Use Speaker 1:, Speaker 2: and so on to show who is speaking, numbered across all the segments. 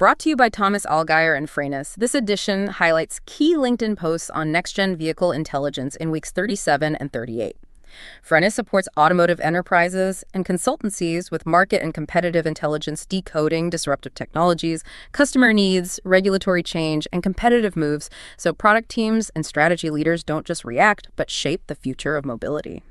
Speaker 1: Brought to you by Thomas Allgaier and Freinis, this edition highlights key LinkedIn posts on next-gen vehicle intelligence in weeks 37 and 38. Freinis supports automotive enterprises and consultancies with market and competitive intelligence decoding disruptive technologies, customer needs, regulatory change, and competitive moves so product teams and strategy leaders don't just react, but shape the future of mobility.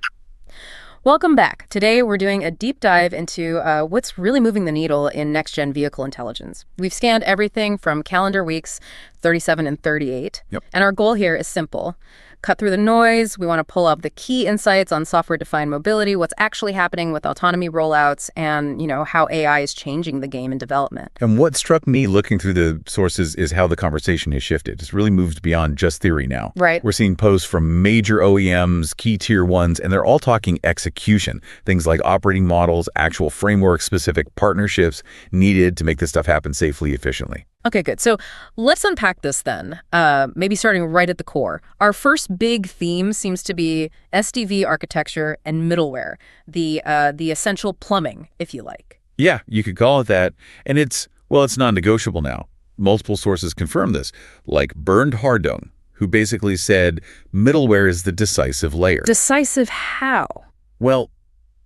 Speaker 1: Welcome back. Today, we're doing a deep dive into what's really moving the needle in next-gen vehicle intelligence. We've scanned everything from calendar weeks 37 and 38, and our goal here is simple. Cut through the noise. We want to pull up the key insights on software-defined mobility, what's actually happening with autonomy rollouts, and, how AI is changing the game in development.
Speaker 2: And what struck me looking through the sources is how the conversation has shifted. It's really moved beyond just theory now.
Speaker 1: Right.
Speaker 2: We're seeing posts from major OEMs, key tier ones, and they're all talking execution. Things like operating models, actual framework, specific partnerships needed to make this stuff happen safely, efficiently.
Speaker 1: Okay, good. So let's unpack this then, maybe starting right at the core. Our first big theme seems to be SDV architecture and middleware, the essential plumbing, if you like.
Speaker 2: Yeah, you could call it that. And it's non-negotiable now. Multiple sources confirm this, like Bernd Hardung, who basically said middleware is the decisive layer.
Speaker 1: Decisive how?
Speaker 2: Well,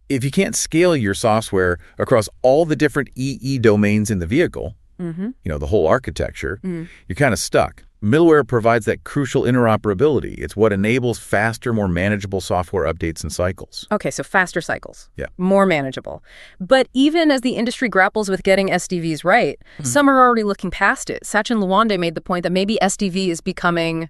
Speaker 2: if you can't scale your software across all the different EE domains in the vehicle, the whole architecture, you're kind of stuck. Middleware provides that crucial interoperability. It's what enables faster, more manageable software updates and cycles.
Speaker 1: Okay, so faster cycles.
Speaker 2: Yeah.
Speaker 1: More manageable. But even as the industry grapples with getting SDVs right, some are already looking past it. Sachin Lawande made the point that maybe SDV is becoming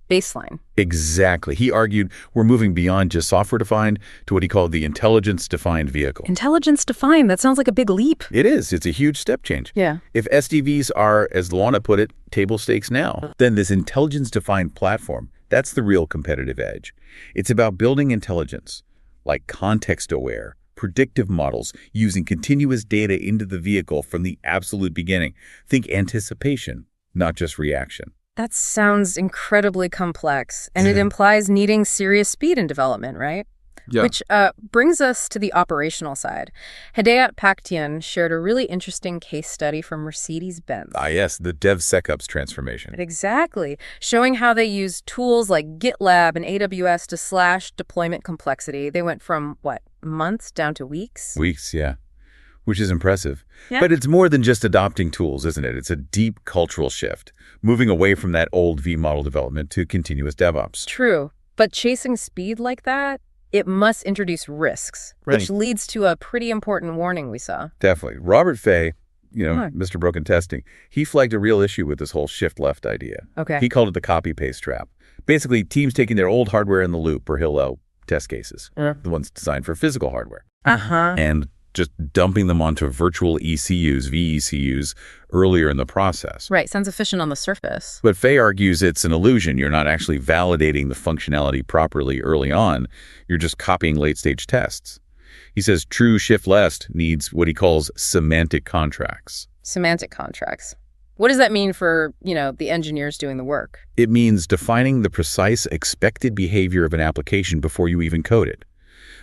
Speaker 1: baseline.
Speaker 2: Exactly. He argued we're moving beyond just software-defined to what he called the intelligence-defined vehicle.
Speaker 1: Intelligence-defined? That sounds like a big leap.
Speaker 2: It is. It's a huge step change.
Speaker 1: Yeah.
Speaker 2: If SDVs are, as Luana put it, table stakes now, then this intelligence-defined platform, that's the real competitive edge. It's about building intelligence, like context-aware, predictive models using continuous data into the vehicle from the absolute beginning. Think anticipation, not just reaction.
Speaker 1: That sounds incredibly complex, and it implies needing serious speed in development, right?
Speaker 2: Yeah.
Speaker 1: Which brings us to the operational side. Hedayat Paktian shared a really interesting case study from Mercedes-Benz.
Speaker 2: Yes, the DevSecOps transformation.
Speaker 1: Exactly, showing how they use tools like GitLab and AWS to slash deployment complexity. They went from, months down to weeks?
Speaker 2: Weeks, yeah. Which is impressive.
Speaker 1: Yeah.
Speaker 2: But it's more than just adopting tools, isn't it? It's a deep cultural shift, moving away from that old V-model development to continuous DevOps.
Speaker 1: True. But chasing speed like that, it must introduce risks, which leads to a pretty important warning we saw.
Speaker 2: Definitely. Robert Fay, Mr. Broken Testing, he flagged a real issue with this whole shift left idea.
Speaker 1: Okay.
Speaker 2: He called it the copy-paste trap. Basically, teams taking their old hardware in the loop, or Hilo test cases, the ones designed for physical hardware, and just dumping them onto virtual ECUs, VECUs, earlier in the process.
Speaker 1: Right, sounds efficient on the surface.
Speaker 2: But Fay argues it's an illusion. You're not actually validating the functionality properly early on. You're just copying late-stage tests. He says true shift left needs what he calls semantic contracts.
Speaker 1: Semantic contracts. What does that mean for, the engineers doing the work?
Speaker 2: It means defining the precise expected behavior of an application before you even code it.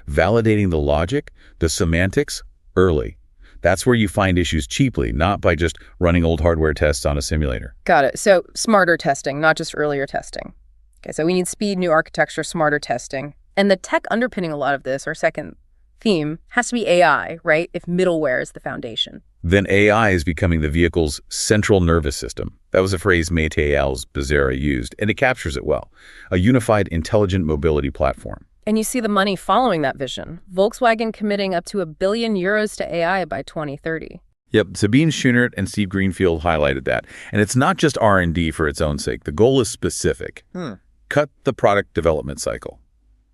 Speaker 2: Validating the logic, the semantics, early. That's where you find issues cheaply, not by just running old hardware tests on a simulator.
Speaker 1: Got it. So smarter testing, not just earlier testing. Okay, so we need speed, new architecture, smarter testing. And the tech underpinning a lot of this, our second theme, has to be AI, right? If middleware is the foundation.
Speaker 2: Then AI is becoming the vehicle's central nervous system. That was a phrase Meteor Becerra used, and it captures it well. A unified intelligent mobility platform.
Speaker 1: And you see the money following that vision. Volkswagen committing up to €1 billion to AI by 2030.
Speaker 2: Yep, Sabine Schoenert and Steve Greenfield highlighted that. And it's not just R&D for its own sake. The goal is specific. Cut the product development cycle.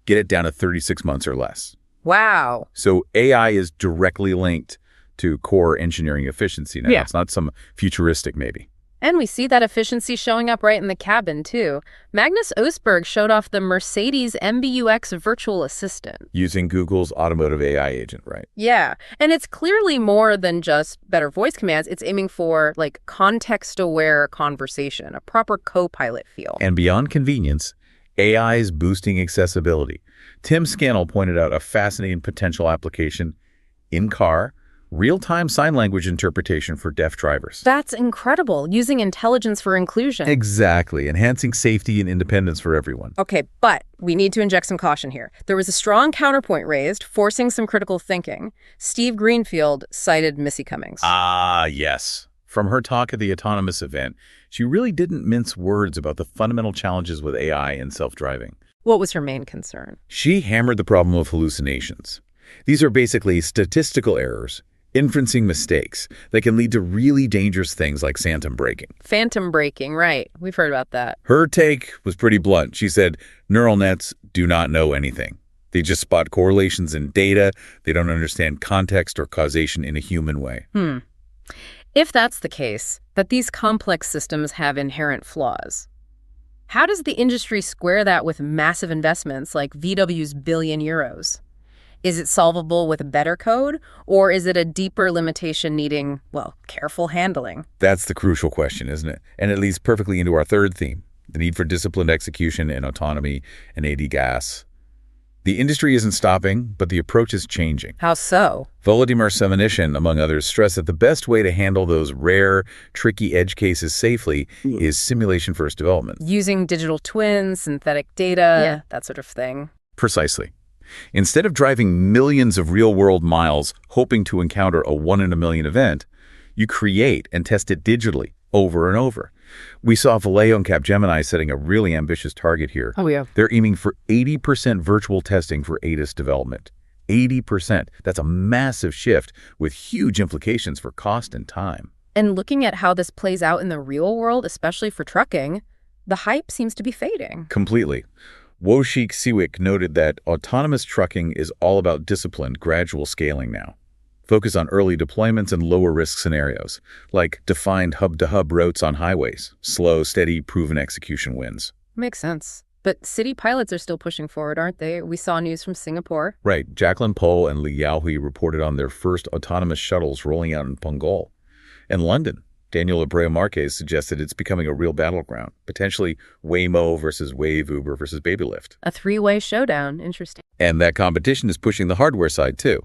Speaker 2: Get it down to 36 months or less.
Speaker 1: Wow.
Speaker 2: So AI is directly linked to core engineering efficiency now.
Speaker 1: Yeah.
Speaker 2: It's not some futuristic maybe.
Speaker 1: And we see that efficiency showing up right in the cabin, too. Magnus Osberg showed off the Mercedes MBUX virtual assistant.
Speaker 2: Using Google's automotive AI agent, right?
Speaker 1: Yeah. And it's clearly more than just better voice commands. It's aiming for, context-aware conversation, a proper co-pilot feel.
Speaker 2: And beyond convenience, AI is boosting accessibility. Tim Scannell pointed out a fascinating potential application in-car Real-time sign language interpretation for deaf drivers.
Speaker 1: That's incredible, using intelligence for inclusion.
Speaker 2: Exactly, enhancing safety and independence for everyone.
Speaker 1: Okay, but we need to inject some caution here. There was a strong counterpoint raised, forcing some critical thinking. Steve Greenfield cited Missy Cummings.
Speaker 2: Ah, yes. From her talk at the autonomous event, she really didn't mince words about the fundamental challenges with AI and self-driving.
Speaker 1: What was her main concern?
Speaker 2: She hammered the problem of hallucinations. These are basically statistical errors, inferencing mistakes that can lead to really dangerous things like phantom braking.
Speaker 1: Phantom braking, right. We've heard about that.
Speaker 2: Her take was pretty blunt. She said, neural nets do not know anything. They just spot correlations in data. They don't understand context or causation in a human way.
Speaker 1: If that's the case, that these complex systems have inherent flaws, how does the industry square that with massive investments like VW's billion euros? Is it solvable with better code, or is it a deeper limitation needing, well, careful handling?
Speaker 2: That's the crucial question, isn't it? And it leads perfectly into our third theme, the need for disciplined execution in autonomy and AD-gas. The industry isn't stopping, but the approach is changing.
Speaker 1: How so?
Speaker 2: Volodymyr Semenyshyn, among others, stressed that the best way to handle those rare, tricky edge cases safely is simulation-first development.
Speaker 1: Using digital twins, synthetic data, that sort of thing.
Speaker 2: Precisely. Instead of driving millions of real-world miles hoping to encounter a 1 in a million event, you create and test it digitally over and over. We saw Vallejo and Capgemini setting a really ambitious target here.
Speaker 1: Oh, yeah.
Speaker 2: They're aiming for 80% virtual testing for ADAS development. 80%. That's a massive shift with huge implications for cost and time.
Speaker 1: And looking at how this plays out in the real world, especially for trucking, the hype seems to be fading.
Speaker 2: Completely. Wojciech Siwick noted that autonomous trucking is all about disciplined, gradual scaling now. Focus on early deployments and lower-risk scenarios, like defined hub-to-hub routes on highways. Slow, steady, proven execution wins.
Speaker 1: Makes sense. But city pilots are still pushing forward, aren't they? We saw news from Singapore.
Speaker 2: Right. Jacqueline Pohl and Li Yaohui reported on their first autonomous shuttles rolling out in Punggol. In London, Daniel Abreu Marquez suggested it's becoming a real battleground, potentially Waymo versus Wave, Uber versus Babylift.
Speaker 1: A three-way showdown. Interesting.
Speaker 2: And that competition is pushing the hardware side, too,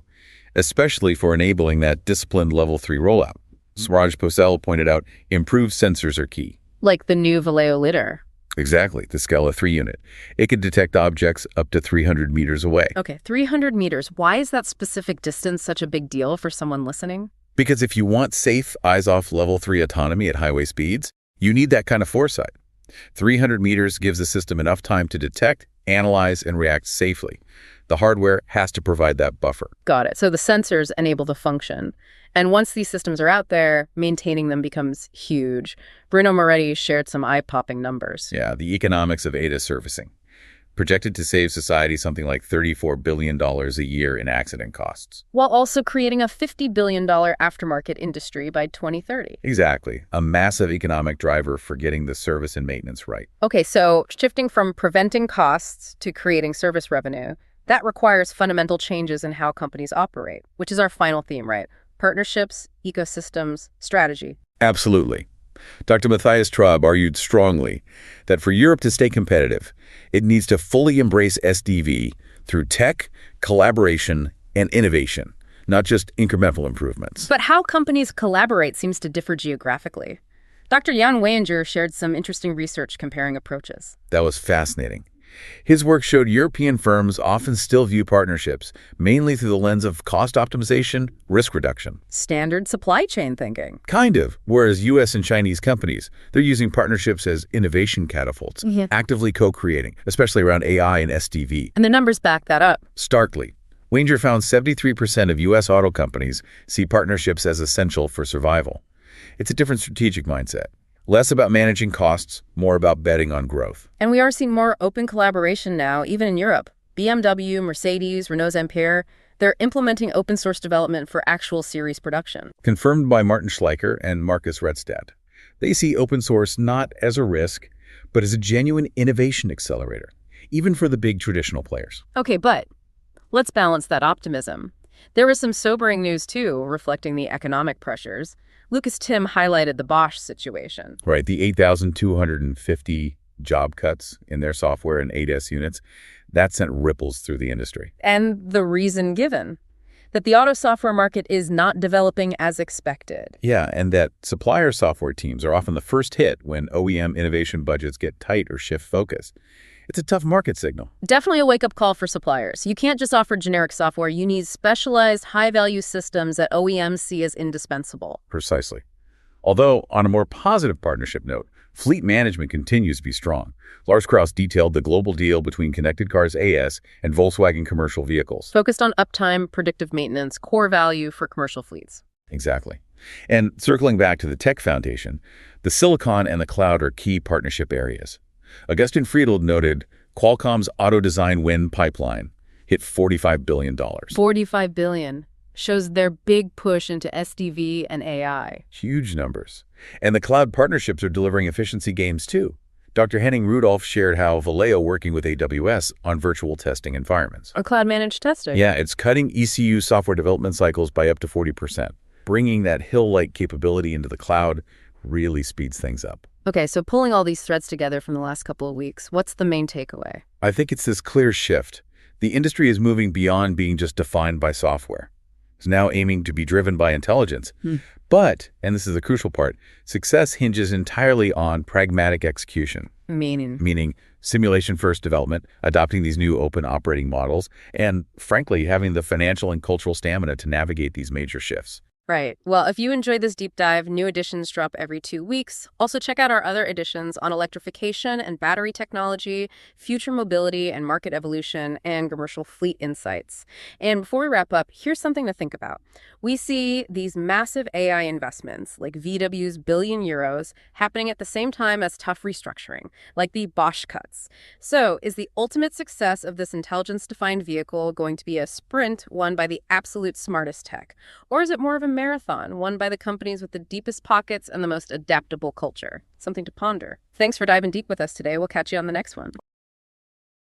Speaker 2: especially for enabling that disciplined Level 3 rollout. Swaraj Posel pointed out improved sensors are key.
Speaker 1: Like the new Vallejo lidar.
Speaker 2: Exactly, the Scala 3 unit. It could detect objects up to 300 meters away.
Speaker 1: Okay, 300 meters. Why is that specific distance such a big deal for someone listening?
Speaker 2: Because if you want safe, eyes-off Level 3 autonomy at highway speeds, you need that kind of foresight. 300 meters gives the system enough time to detect, analyze, and react safely. The hardware has to provide that buffer.
Speaker 1: Got it. So the sensors enable the function. And once these systems are out there, maintaining them becomes huge. Bruno Moretti shared some eye-popping numbers.
Speaker 2: Yeah, the economics of ADAS servicing. Projected to save society something like $34 billion a year in accident costs.
Speaker 1: While also creating a $50 billion aftermarket industry by 2030.
Speaker 2: Exactly. A massive economic driver for getting the service and maintenance right.
Speaker 1: Okay, so shifting from preventing costs to creating service revenue, that requires fundamental changes in how companies operate, which is our final theme, right? Partnerships, ecosystems, strategy.
Speaker 2: Absolutely. Dr. Matthias Traub argued strongly that for Europe to stay competitive, it needs to fully embrace SDV through tech, collaboration, and innovation, not just incremental improvements.
Speaker 1: But how companies collaborate seems to differ geographically. Dr. Jan Weyinger shared some interesting research comparing approaches.
Speaker 2: That was fascinating. His work showed European firms often still view partnerships mainly through the lens of cost optimization, risk reduction.
Speaker 1: Standard supply chain thinking.
Speaker 2: Kind of, whereas U.S. and Chinese companies, they're using partnerships as innovation catapults, actively co-creating, especially around AI and SDV.
Speaker 1: And the numbers back that up.
Speaker 2: Starkly. Weyinger found 73% of U.S. auto companies see partnerships as essential for survival. It's a different strategic mindset. Less about managing costs, more about betting on growth.
Speaker 1: And we are seeing more open collaboration now, even in Europe. BMW, Mercedes, Renault Ampere, they're implementing open source development for actual series production.
Speaker 2: Confirmed by Martin Schleicher and Marcus Redstad. They see open source not as a risk, but as a genuine innovation accelerator, even for the big traditional players.
Speaker 1: Okay, but let's balance that optimism. There was some sobering news, too, reflecting the economic pressures. Lucas Timm highlighted the Bosch situation.
Speaker 2: Right, the 8,250 job cuts in their software and ADAS units, that sent ripples through the industry.
Speaker 1: And the reason given. that the auto software market is not developing as expected.
Speaker 2: Yeah, and that supplier software teams are often the first hit when OEM innovation budgets get tight or shift focus. It's a tough market signal.
Speaker 1: Definitely a wake-up call for suppliers. You can't just offer generic software. You need specialized, high-value systems that OEMs see as indispensable.
Speaker 2: Precisely. Although, on a more positive partnership note, fleet management continues to be strong. Lars Krauss detailed the global deal between Connected Cars AS and Volkswagen commercial vehicles.
Speaker 1: Focused on uptime, predictive maintenance, core value for commercial fleets.
Speaker 2: Exactly. And circling back to the tech foundation, the silicon and the cloud are key partnership areas. Augustin Friedel noted Qualcomm's auto design win pipeline hit $45 billion.
Speaker 1: $45 billion shows their big push into SDV and AI.
Speaker 2: Huge numbers. And the cloud partnerships are delivering efficiency gains too. Dr. Henning Rudolph shared how Valeo working with AWS on virtual testing environments.
Speaker 1: Or cloud-managed testing.
Speaker 2: Yeah, it's cutting ECU software development cycles by up to 40%. Bringing that hill-like capability into the cloud really speeds things up.
Speaker 1: Okay, so pulling all these threads together from the last couple of weeks, what's the main takeaway?
Speaker 2: I think it's this clear shift. The industry is moving beyond being just defined by software. It's now aiming to be driven by intelligence. But, and this is the crucial part, success hinges entirely on pragmatic execution. Meaning simulation-first development, adopting these new open operating models, and frankly, having the financial and cultural stamina to navigate these major shifts.
Speaker 1: Right. Well, if you enjoyed this deep dive, new editions drop every 2 weeks. Also, check out our other editions on electrification and battery technology, future mobility and market evolution, and commercial fleet insights. And before we wrap up, here's something to think about. We see these massive AI investments, like VW's billion euros, happening at the same time as tough restructuring, like the Bosch cuts. So, is the ultimate success of this intelligence-defined vehicle going to be a sprint won by the absolute smartest tech? Or is it more of a marathon won by the companies with the deepest pockets and the most adaptable culture? Something to ponder. Thanks for diving deep with us today. We'll catch you on the next one.